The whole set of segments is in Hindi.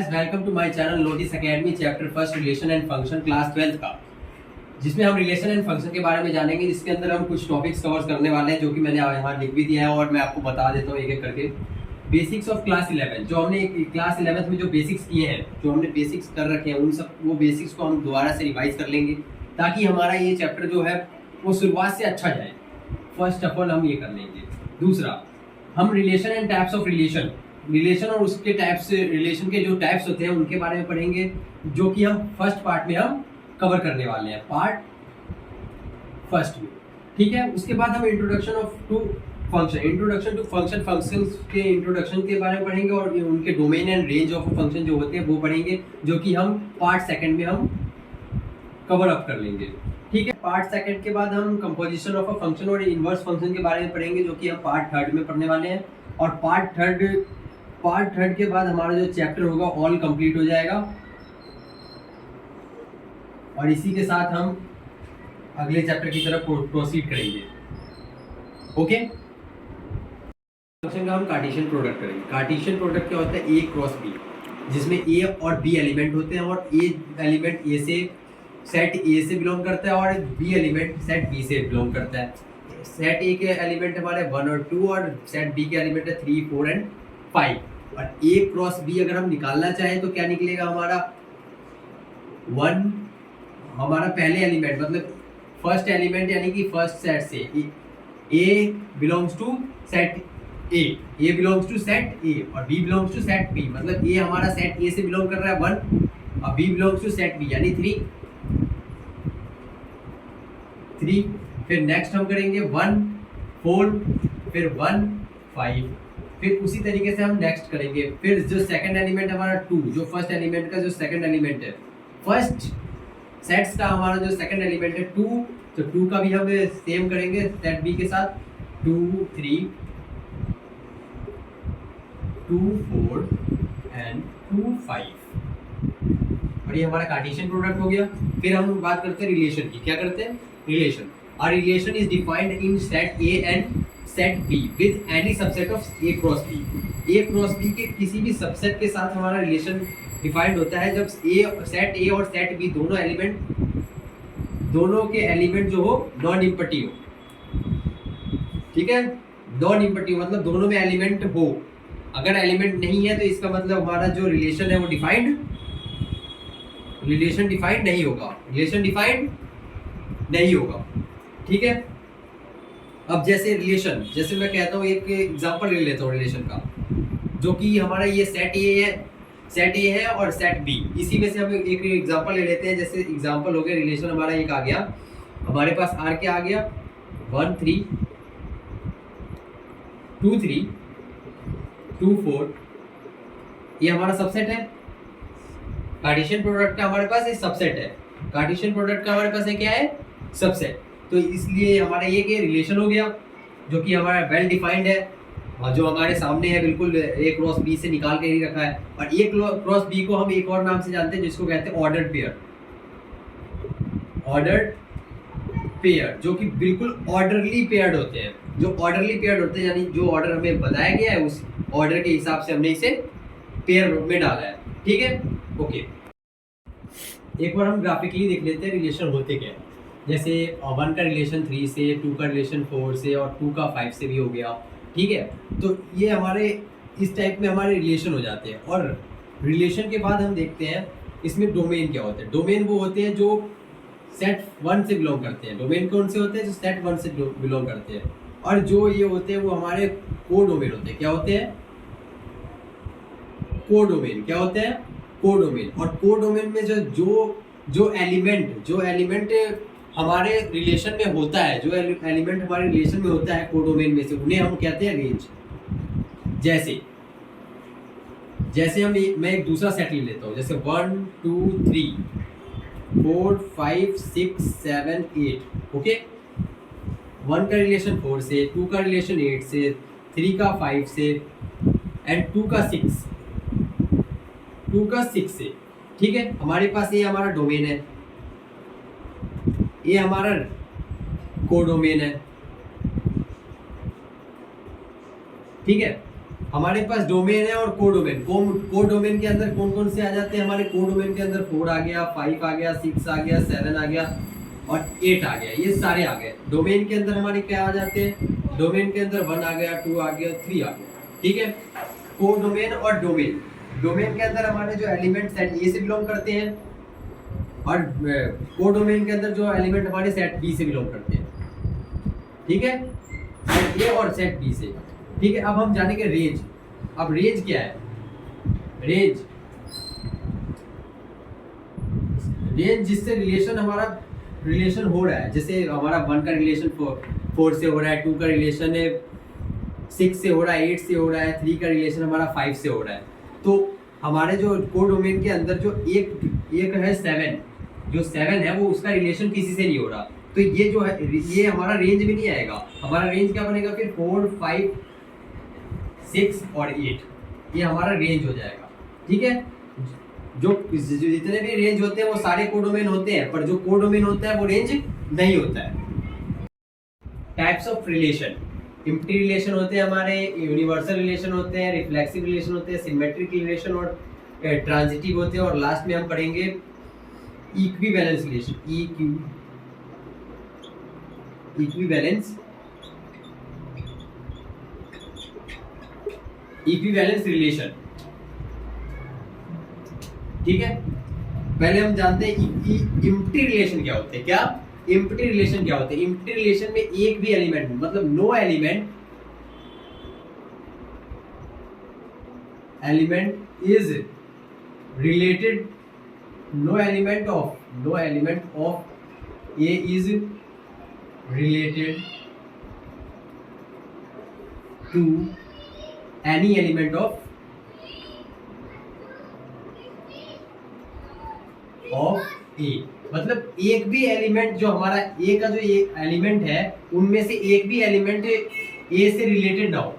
Welcome to my channel Notice Academy chapter first relation and function class 12 का, जिसमें हम रिलेशन एंड फंक्शन के बारे में जानेंगे। जिसके अंदर हम कुछ टॉपिक्स कवर करने वाले हैं जो कि मैंने यहाँ लिख भी दिया है और मैं आपको बता देता हूँ एक एक करके। बेसिक्स ऑफ क्लास 11, जो हमने क्लास 11 में जो बेसिक्स किए हैं, जो हमने बेसिक्स कर रखे हैं, उन सब वो बेसिक्स को हम दोबारा से रिवाइज कर लेंगे ताकि हमारा ये चैप्टर जो है वो शुरुआत से अच्छा जाए। फर्स्ट ऑफ ऑल हम ये कर लेंगे। दूसरा, हम relation and types of relation और उसके टाइप्स, रिलेशन के जो टाइप्स होते हैं उनके बारे में पढ़ेंगे, जो कि हम फर्स्ट पार्ट में हम कवर करने वाले हैं, पार्ट फर्स्ट में। ठीक है। उसके बाद हम इंट्रोडक्शन टू फंक्शन, फंक्शंस के इंट्रोडक्शन के बारे में पढ़ेंगे और उनके domain and range of function जो होते हैं वो पढ़ेंगे, जो कि हम पार्ट सेकंड में हम कवर अप कर लेंगे। ठीक है। पार्ट सेकंड के बाद हम कंपोजिशन ऑफ अ फंक्शन और इनवर्स फंक्शन के बारे में पढ़ेंगे, जो कि हम पार्ट थर्ड में पढ़ने वाले हैं। और पार्ट थर्ड के बाद हमारा जो चैप्टर होगा ऑल कंप्लीट हो जाएगा और इसी के साथ हम अगले चैप्टर की तरफ प्रोसीड करेंगे। ओके। फंक्शन का हम कार्टेशियन प्रोडक्ट करेंगे। कार्टेशियन प्रोडक्ट क्या होता है? ए क्रॉस बी, जिसमें ए और बी एलिमेंट होते हैं और ए एलिमेंट ए से सेट ए से बिलोंग करता है और बी एलिमेंट सेट बी से बिलोंग करता है। सेट ए के एलिमेंट हमारे 1 और 2 और सेट बी के एलिमेंट है 3, 4 एंड 5। और ए क्रॉस बी अगर हम निकालना चाहें तो क्या निकलेगा? हमारा 1 हमारा पहले एलिमेंट, मतलब फर्स्ट एलिमेंट यानी कि फर्स्ट सेट से A belongs to set A belongs to set A और B belongs to set B. मतलब ए हमारा सेट ए से बिलोंग कर रहा है 1 और B belongs to set B यानी 3। फिर नेक्स्ट हम करेंगे 1 4, फिर 1 5, फिर उसी तरीके से हम नेक्स्ट करेंगे। फिर जो सेकंड एलिमेंट हमारा 2, जो फर्स्ट एलिमेंट का जो सेकंड एलिमेंट है, फर्स्ट सेट्स का हमारा जो सेकंड एलिमेंट है 2, तो 2 का भी हम सेम करेंगे सेट बी के साथ 2 3 2 4 एंड 2 5। और ये हमारा कार्टेशियन प्रोडक्ट हो गया। फिर हम बात करते हैं रिलेशन की। क्या करते हैं? Relation. A relation is defined in set A and set B with any subset of A cross B. A cross B के किसी भी सबसेट के साथ हमारा रिलेशन डिफाइंड होता है जब सेट A और सेट B दोनों के एलिमेंट जो हो नॉन इम्पटिव हो। ठीक है। नॉन इम्पटिव मतलब दोनों में एलिमेंट हो। अगर एलिमेंट नहीं है तो इसका मतलब हमारा जो रिलेशन है वो रिलेशन डिफाइंड नहीं होगा। ठीक है। अब जैसे रिलेशन, जैसे मैं कहता हूँ, एक एग्जांपल ले लेता हूँ रिलेशन का, जो कि हमारा ये सेट ए है और सेट बी। इसी में से हम एक एग्जांपल ले लेते हैं। जैसे एग्जांपल हो गया, रिलेशन हमारा एक आ गया, हमारे पास आर क्या आ गया 1 3 2 3 2 4। ये हमारा सबसेट है। कार्टेशियन प्रोडक्ट का हमारे पास एक सबसेट है। कार्टेशियन प्रोडक्ट का हमारे पास क्या है? सबसेट। तो इसलिए हमारा ये रिलेशन हो गया, जो कि हमारा वेल डिफाइंड है और जो हमारे सामने है, बिल्कुल ए क्रॉस बी से निकाल के ही रखा है। और ए क्रॉस बी को हम एक और नाम से जानते हैं, जिसको कहते हैं ऑर्डर्ड पेयर, जो कि बिल्कुल ऑर्डरली पेयर्ड होते हैं। जो ऑर्डरली पेयर्ड होते हैं यानी जो ऑर्डर हमें बताया गया है उस ऑर्डर के हिसाब से हमने इसे पेयर में डाला है। ठीक है। ओके। एक बार हम ग्राफिकली देख लेते हैं रिलेशन होते क्या है। जैसे 1 का रिलेशन 3 से, 2 का रिलेशन 4 से और 2 का 5 से भी हो गया। ठीक है। तो ये हमारे इस टाइप में हमारे रिलेशन हो जाते हैं। और रिलेशन के बाद हम देखते हैं इसमें डोमेन क्या होते हैं। डोमेन वो होते हैं जो सेट 1 से बिलोंग करते हैं। डोमेन कौन से होते हैं? जो सेट 1 से बिलोंग करते हैं। और जो ये होते हैं वो हमारे कोडोमेन होते हैं। क्या होते हैं? कोडोमेन। क्या होते हैं? कोडोमेन। और कोडोमेन में जो एलिमेंट हमारे रिलेशन में होता है, जो एलिमेंट हमारे रिलेशन में होता है कोडोमेन में से, उन्हें हम कहते हैं रेंज। जैसे मैं एक दूसरा सेट ले लेता हूँ। जैसे 1 2 3 4 5 6 7 8। ओके। 1 का रिलेशन 4 से, 2 का रिलेशन 8 से, 3 का 5 से एंड 2 का 6 से। ठीक है। हमारे पास ये हमारा डोमेन है, ये हमारा कोडोमेन है। ठीक है। हमारे पास डोमेन है और कोडोमेन। कोडोमेन के अंदर कौन कौन से आ जाते हैं हमारे कोडोमेन के अंदर? 4 आ गया, 5 आ गया, 6 आ गया, 7 आ गया और 8 आ गया, ये सारे आ गए। डोमेन के अंदर हमारे क्या आ जाते हैं? डोमेन के अंदर 1 आ गया, 2 आ गया, 3 आ गया, ठीक है। कोडोमेन और डोमेन, डोमेन के अंदर हमारे जो एलिमेंट सेट ए से बिलोंग करते हैं और कोडोमेन के अंदर जो एलिमेंट हमारे सेट बी से बिलोंग करते हैं, ठीक है, सेट ए और सेट बी से, ठीक है। अब हम जानेंगे रेंज। अब रेंज क्या है? रेंज, रेंज जिससे रिलेशन हमारा रिलेशन हो रहा है, जैसे हमारा 1 का रिलेशन 4 से हो रहा है, 2 का रिलेशन है 6 से हो रहा है, 8 से हो रहा है, 3 का रिलेशन हमारा 5 से हो रहा है। तो हमारे जो कोडोमेन के अंदर जो एक है 7, जो 7 है वो उसका रिलेशन किसी से नहीं हो रहा, तो ये जो है ये हमारा रेंज में नहीं आएगा। हमारा रेंज क्या बनेगा फिर? 4, 5, 6 और 8, ये हमारा रेंज हो जाएगा, ठीक है। जो जितने भी रेंज होते हैं वो सारे कोडोमेन होते हैं, पर जो कोडोमेन होता है वो रेंज नहीं होता है। Types of relation, empty relation होते हैं हमारे, यूनिवर्सल रिलेशन होते हैं, रिफ्लेक्सिव रिलेशन होते हैं, सिमेट्रिक रिलेशन और ट्रांजिटिव होते हैं, और लास्ट में हम पढ़ेंगे इक्विवेलेंस रिलेशन, इक्विवेलेंस रिलेशन, ठीक है। पहले हम जानते हैं एम्प्टी रिलेशन क्या होते हैं। क्या एम्प्टी रिलेशन क्या होते हैं? एम्प्टी रिलेशन में एक भी एलिमेंट, मतलब no element is related, no element of A is related to any element of A. मतलब एक भी एलिमेंट जो हमारा ए का जो एलिमेंट है उनमें से एक भी एलिमेंट ए से रिलेटेड ना हो,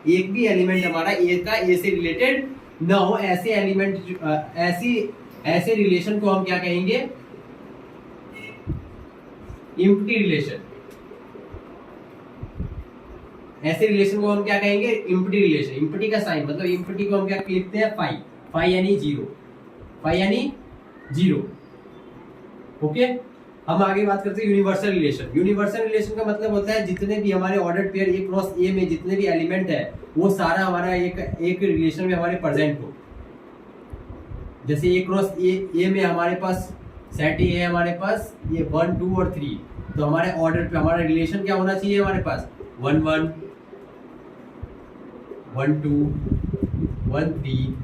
एक भी एलिमेंट हमारा ए का ए से रिलेटेड ना हो, ऐसे एलिमेंट ऐसे रिलेशन को हम क्या कहेंगे? Empty relation. ऐसे रिलेशन को हम क्या कहेंगे? Empty relation. एम्प्टी का साइन मतलब एम्प्टी को हम क्या लिखते हैं? फाई यानी जीरो, ओके। हम आगे बात करते हैं यूनिवर्सल रिलेशन। यूनिवर्सल रिलेशन का मतलब होता है जितने भी हमारे ऑर्डर्ड पेयर ए क्रॉस ए में जितने भी एलिमेंट है वो सारा हमारा एक रिलेशन में हमारे प्रेजेंट हो। जैसे ए क्रॉस ए में हमारे पास सेट ए है, हमारे पास ये 1, 2 और 3, तो हमारे ऑर्डर पे हमारा रिलेशन क्या होना चाहिए? हमारे पास 1, 1, 1, 2, 1, 3,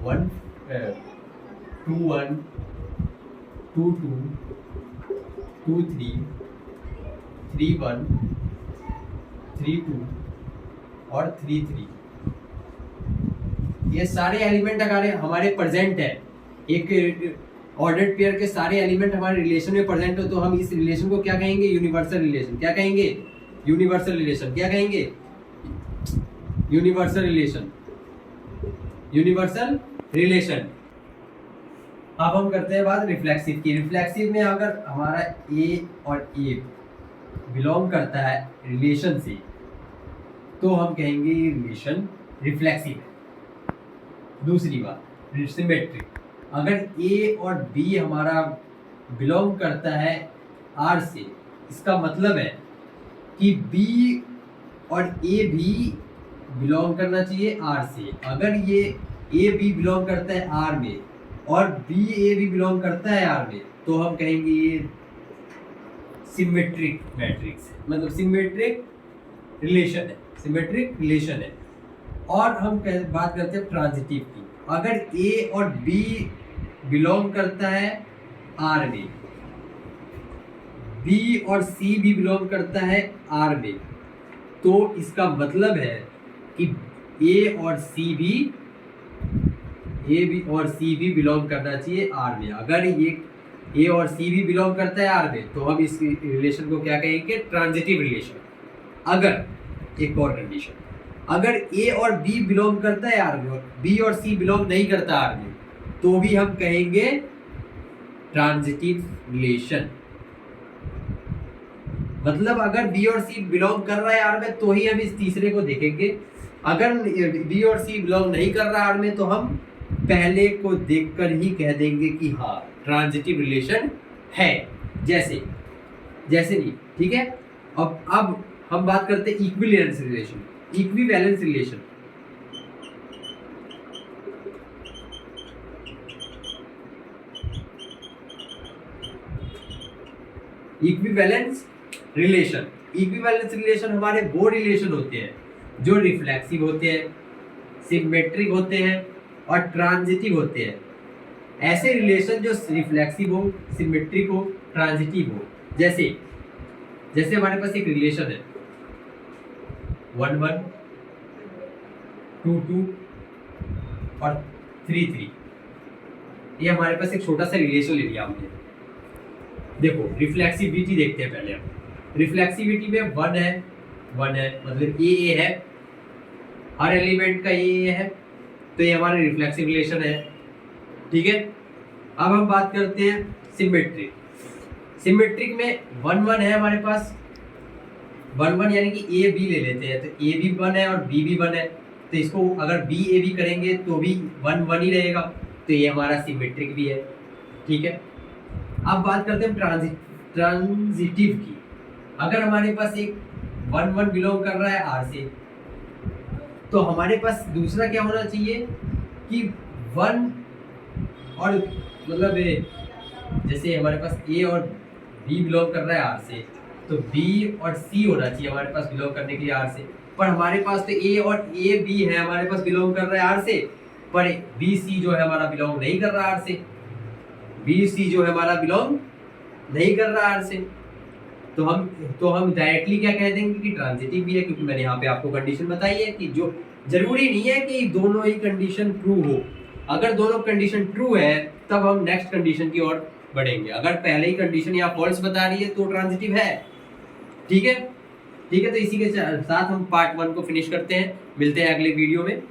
1, 2, 1, 2, 2, 2, 3, 3, 1, 3, 2 और 3, 3। ये सारे एलिमेंट अगर हमारे प्रेजेंट है, एक ऑर्डर्ड पेयर के सारे एलिमेंट हमारे रिलेशन में प्रेजेंट हो, तो हम इस रिलेशन को क्या कहेंगे? Universal relation. क्या कहेंगे? Universal relation. क्या कहेंगे? Universal relation. अब हम करते हैं बात रिफ्लेक्सिव की। रिफ्लेक्सिव में अगर हमारा ए और ए बिलोंग करता है रिलेशन से, तो हम कहेंगे ये रिलेशन रिफ्लेक्सिव है। दूसरी बात, सिमेट्रिक। अगर ए और बी हमारा बिलोंग करता है आर से, इसका मतलब है कि बी और ए भी बिलोंग करना चाहिए आर से। अगर ये ए बी बिलोंग करता है आर में और बी ए भी बिलोंग करता है आर में, तो हम कहेंगे ये सिमेट्रिक मैट्रिक्स है, मतलब सिमेट्रिक रिलेशन है। और हम बात करते हैं ट्रांजिटिव की। अगर ए और बी बिलोंग करता है आर में, बी और सी भी बिलोंग करता है आर में, तो इसका मतलब है कि ए और सी भी बिलोंग करना चाहिए आर में। अगर ये ए और सी भी बिलोंग करता है आर में, तो हम इस रिलेशन को क्या कहेंगे? Transitive relation. अगर एक और कंडीशन, अगर ए और बी बिलोंग करता है आर में और बी और सी बिलोंग नहीं करता आर में, तो भी हम कहेंगे ट्रांजिटिव रिलेशन। मतलब अगर बी और सी बिलोंग कर रहा है आर में, तो ही हम इस तीसरे को देखेंगे अगर बी और सी बिलोंग नहीं कर रहा आर में तो हम पहले को देखकर ही कह देंगे कि हाँ ट्रांजिटिव रिलेशन है, जैसे जैसे नहीं, ठीक है। अब हम बात करते हैं equivalence relation. Equivalence relation equivalence relation equivalence relation हमारे वो रिलेशन होते हैं जो रिफ्लेक्सिव होते हैं, सिमेट्रिक होते हैं और ट्रांजिटिव होते हैं। ऐसे रिलेशन जो रिफ्लेक्सिव हो, सिमेट्रिक हो, ट्रांजिटिव हो, जैसे जैसे हमारे पास एक रिलेशन है 1 1 2 2 और 3 3। ये हमारे पास एक छोटा सा रिलेशन ले लिया हमने। देखो रिफ्लेक्सिविटी देखते हैं पहले हम। रिफ्लेक्सिविटी में 1 है मतलब ए है, हर एलिमेंट का ए है, तो ये हमारा रिफ्लेक्सिव रिलेशन है, ठीक है। अब हम बात करते हैं सिमेट्रिक। सिमेट्रिक में 1 1 है हमारे पास, 1 1 यानी कि ए बी ले लेते हैं, तो ए भी 1 है और बी भी 1 है, तो इसको अगर बी ए बी करेंगे तो भी 1 1 ही रहेगा, तो ये हमारा सिमेट्रिक भी है, ठीक है। अब बात करते हैं ट्रांजिटिव की। अगर हमारे पास एक 1 1 बिलोंग कर रहा है आर से, तो हमारे पास दूसरा क्या होना चाहिए कि 1 और मतलब जैसे हमारे पास ए और बी बिलोंग कर रहा है आर से, तो बी और सी होना चाहिए हमारे पास बिलोंग करने के लिए आर से। पर हमारे पास तो ए और ए बी है हमारे पास बिलोंग कर रहा है आर से, पर बी सी जो है हमारा बिलोंग नहीं कर रहा आर से। बी सी जो है हमारा बिलोंग नहीं कर रहा आर से, तो हम डायरेक्टली क्या कह देंगे कि ट्रांजिटिव भी है, क्योंकि मैंने यहाँ पे आपको कंडीशन बताई है कि जो जरूरी नहीं है कि दोनों ही कंडीशन ट्रू हो। अगर दोनों कंडीशन ट्रू है तब हम नेक्स्ट कंडीशन की ओर बढ़ेंगे। अगर पहले ही कंडीशन या फॉल्स बता रही है तो ट्रांजिटिव है, ठीक है। तो इसी के साथ हम पार्ट 1 को फिनिश करते हैं। मिलते हैं अगले वीडियो में।